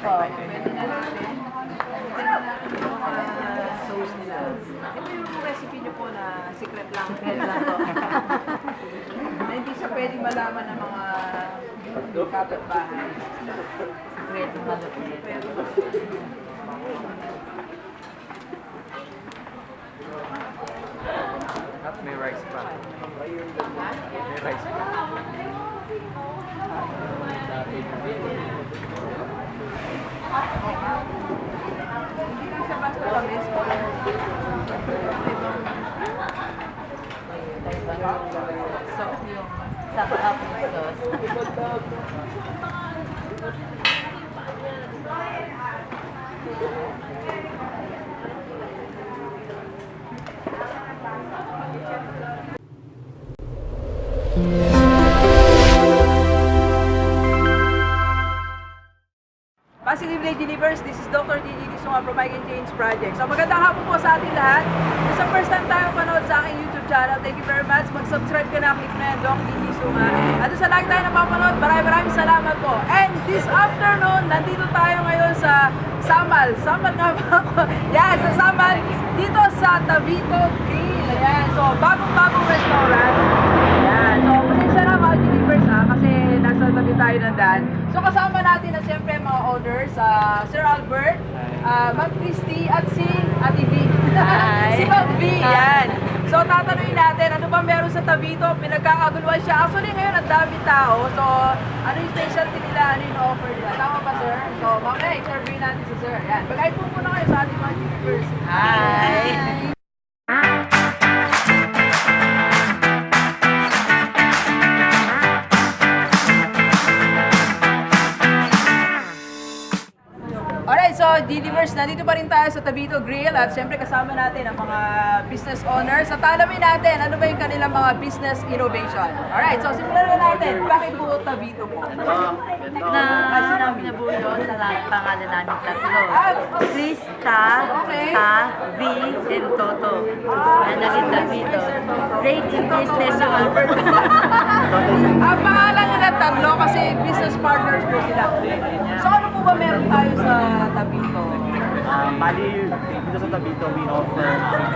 Opo. Pwede na natin. Pwede na natin yung mga sauce nila. Ito yung recipe niyo po na secret lang. Secret lang po. Na hindi siya pwedeng malaman ng mga kapitbahay. Secret ng malupit. At may rice pa. May rice pa. Hindi lang siya basta tamis. So, yung sarap ng sauce. Positive Lady Delivers, this is Dr. Gigi, Sunga Provide and Change Project. So magandang hapon po sa ating lahat. Kung sa first time tayo panood sa aking YouTube channel, thank you very much. Mag-subscribe ka na, click na yan, Dr. Gigi Sunga. At sa lagi tayo napapanood, maraming salamat po. And this afternoon, nandito tayo ngayon sa Samal. Samal nga ba ako? Yan, sa Samal. Dito sa Tavito Grill. Ayan, so bagong restaurant. Ayan, so pasensya na mga Delivers kasi nasa tabi tayo ng daan. So kasama natin na siyempre mga owners, Sir Albert, Ma'am Christy at si Ate V. Si Ma'am V, yan. So tatanungin natin, ano ba meron sa Tavito? Pinagkakaguluhan siya. Actually ngayon ang dami tao. So ano yung specialty nila, ano yung offer nila? Tama ba sir? So mamaya i-survey natin si sir. Yan. Bagay po muna kayo sa ating mga Delivers. Hi! Alright, so Delivers, nandito pa rin tayo sa Tavito Grill at syempre kasama natin ang mga business owners at alamin natin ano ba yung kanilang mga business innovation. Alright, so simulan na natin. Bakit po Tavito po? Nabuo sa lahat pangalan namin tatlo. Krista, Okay. Ta, V, and Toto. Na naging Tavito. Rating business yung Albert. Ang pangalan nila tatlo kasi business partners po sila. So ano po ba meron tayo sa Tavito? Bali, dito sa Tavito, we offer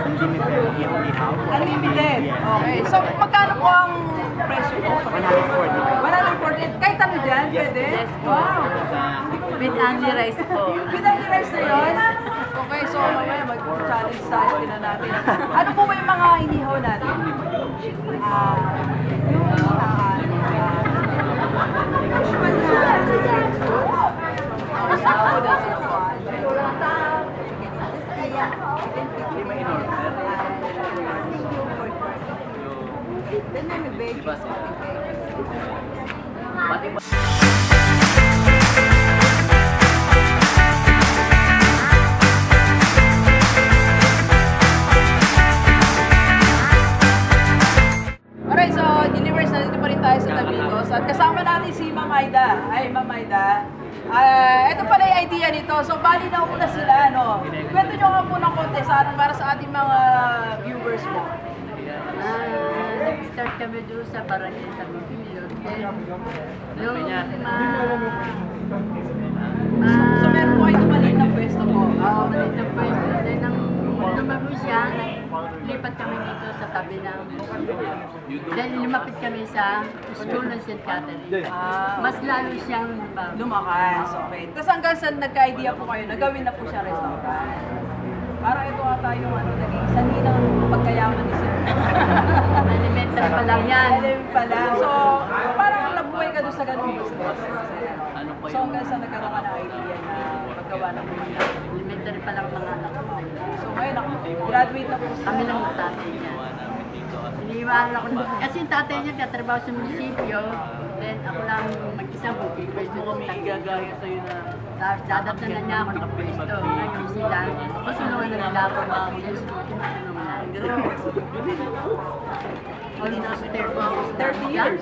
unlimited yearly house. Unlimited. Okay. So magkano po ang presyo po? 140. 140. Kahit ano dyan, pwede? Yes po. Wow. With only rice po. Pinag-rest na yun? Okay, so mamaya mag-challenge tayo, tinan natin. Ano po ba yung mga inihaw natin? Alright, so Delivers, nandito pa rin tayo sa Tavitos at kasama natin si Ma'am Aida. Ay, Ma'am Aida. Ito pala yung idea nito. So, bali na una sila, no? Kwento nyo nga po ng konti para sa ating mga viewers mo. Nag-start kami doon sa barangay sa Bipilyon. So, meron po kayo maliit na pwesto po. Maliit na pwesto. Then, nang lumago siya, lipat kami dito sa tabi ng... Then, lumapit kami sa school ng St. Catherine. Mas lalo siyang Lumakas, okay. Tapos hanggang saan nagka-idea po kayo, nagawin na po siya restaurant. Parang ito ata yung naging sanhi ng pagkayaman ni Sir. elementary pa lang yan. Elementary pa lang. So, parang nabuhay ka doon sa ganung business. So, hanggang saan nagkaroon ka ng idea na maggawa ng business. Elementary pa lang mga anak ko. So, ngayon ako, graduate na po siya. Kami lang yung tatay niya. Iniiwanan ako. Kasi yung tatay niya katrabaho sa munisipyo. Then ako lang mag-isa bukid. Pwesto ko may gagaya sa'yo na dadatan na niya ako ng pwesto. Ngayon sila. Masunungan na nila ako mga almost 30 years.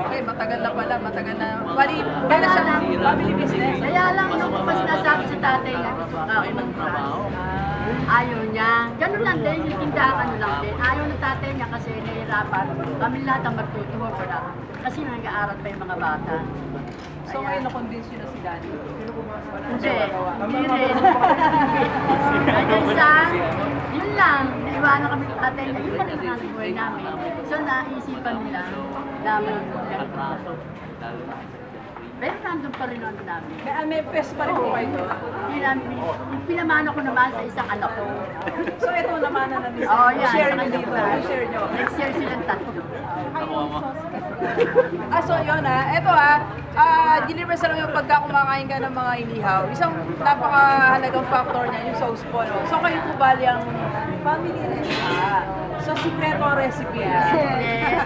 Okay, matagal na pala, matagal na. Bali, kaya siya family business. Kaya lang nung mas nasabi sa tatay niya, gusto ka ako magtrabaho. Ayaw niya. Ganun lang din, yung tindahan ano lang din. Ayaw ng tatay niya kasi nahihirapan. Kami lahat ang magtutuwa wala. Kasi nag-aaral pa yung mga bata. So ngayon na-convince yun na si Daddy. Hindi, hindi rin. Hanggang sa, yun lang, naiwanan kami ng tatay niya, yun pa rin ang buhay namin. So naisipan nila, naman yung ganito. Pero nandun pa rin ang namin. May pes pa rin po kayo doon. Yung pinamana ko naman sa isang anak ko. So ito naman na namin. Oh, yan. Share nyo dito. Share nyo. Next year silang tatlo. So yun ito deliver sa lang yung pagka kumakain ka ng mga inihaw. Isang napakahalagang factor niya, yung sauce po. No? So kayo po bali ang family recipe. So sikreto ang recipe. Yes.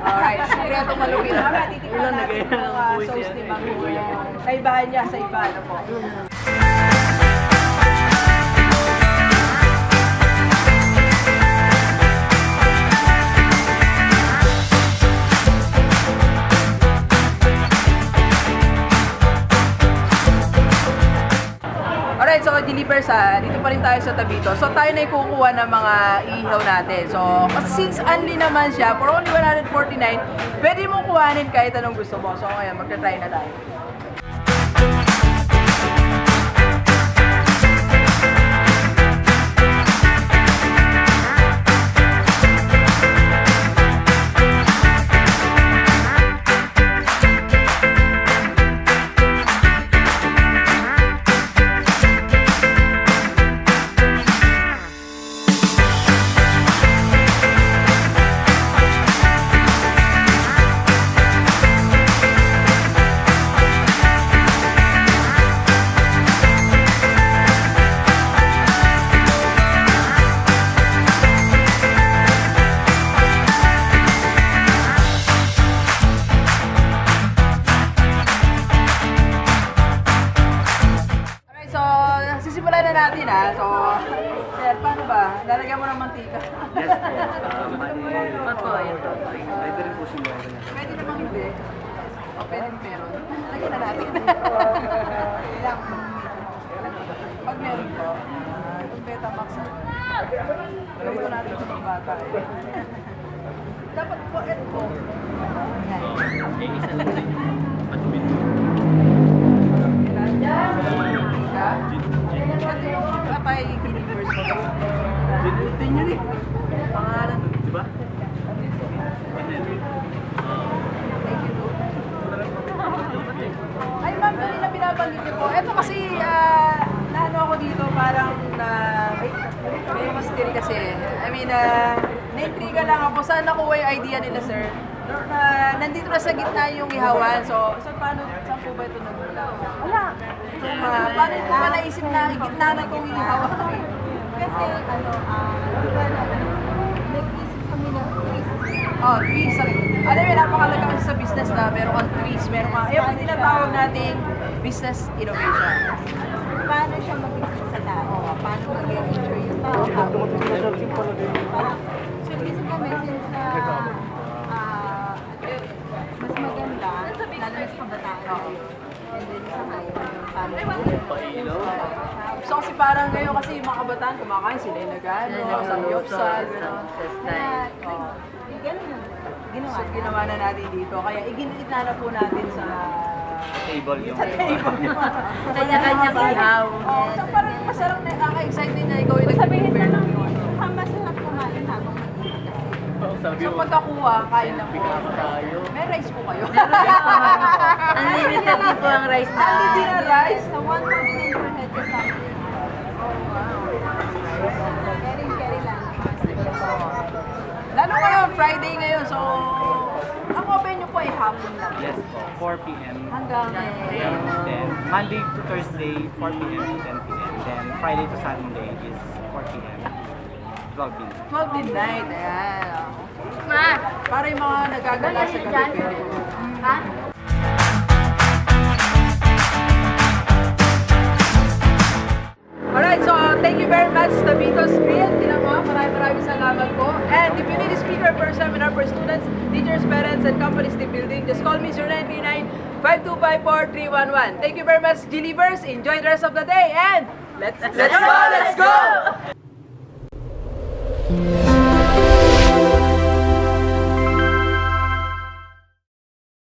Alright, sikreto malupit. Alright, titikman natin yung mga sauce ni Ma'am Gigi. Sa ibahan niya, sa iba. Ano po? Alright, so delivers dito pa rin tayo sa Tavito. So tayo na kukuha ng mga ihaw natin. So since only naman siya, for only 149, pwede mong kuhanin kahit anong gusto mo. So ngayon, magta-try na tayo. Sisimulan na natin So, sir, paano ba? Lalagyan mo ng mantika. Yes po. Ito. Pwede rin po siya. Pwede namang hindi. O pwede meron. Lagyan na natin. Pag meron po, itong Betamax. Gawin ko natin sa mga bata. Dapat po, ito po. Isa lang din. Matumin. Ito yung kapay delivers ko. Ito nyo rin. Pangalan, di ba? Ay ma'am, doon na binabanggit niyo po. Ito kasi, naano ako dito, parang may mystery kasi. I mean, na-intriga lang ako. Saan nakuha yung idea nila, sir? Nandito na sa gitna yung ihawan. So, saan po ba ito nagmula? Wala. So, paano po ba naisip na gitna na itong ihawan? Kasi nag-isip kami ng trees. Oh, trees. Alam mo, napakalaga kasi sa business na meron kang trees, meron kang, yung tinatawag nating business innovation. Paano siya magiging sa tao? Paano mag-enjoy yung tao? Parang, so isip kami since mas maganda, lalo na sa kabataan. And then sa ngayon, So kasi parang ngayon kasi yung mga kabataan kumakain sila yung nagano, sa yopsal, gano'n. ganun. Ginawa So ginawa na natin dito, kaya iginitna na po natin sa Table yung Kanya-kanyang ihaw. Oh, so parang masarap na, excited na ikaw yung Sabihin na nag-prepare lang, ng yun. masarap kumain habang So pagkakuha, kain na po. May rice po kayo. Unlimited din po ang rice na. Hindi na rice. So 149 per head kasama. Carry lang. Lalo ngayon, Friday ngayon, so ang open nyo po ay hapon lang. Yes po. 4 p.m. Hanggang Then Monday to Thursday, 4 p.m. to 10 p.m. Then Friday to Sunday is 4 p.m. 12 p.m. 12 midnight. Ayan. Para yung mga nagagala sa gabi. Ha? Alright, so thank you very much, Tavito's Grill. Maraming salamat po. And if you need a speaker for a seminar for students, teachers, parents, and companies team building, just call me 0939-5254-311. Thank you very much, Delivers. Enjoy the rest of the day and let's go! Bye!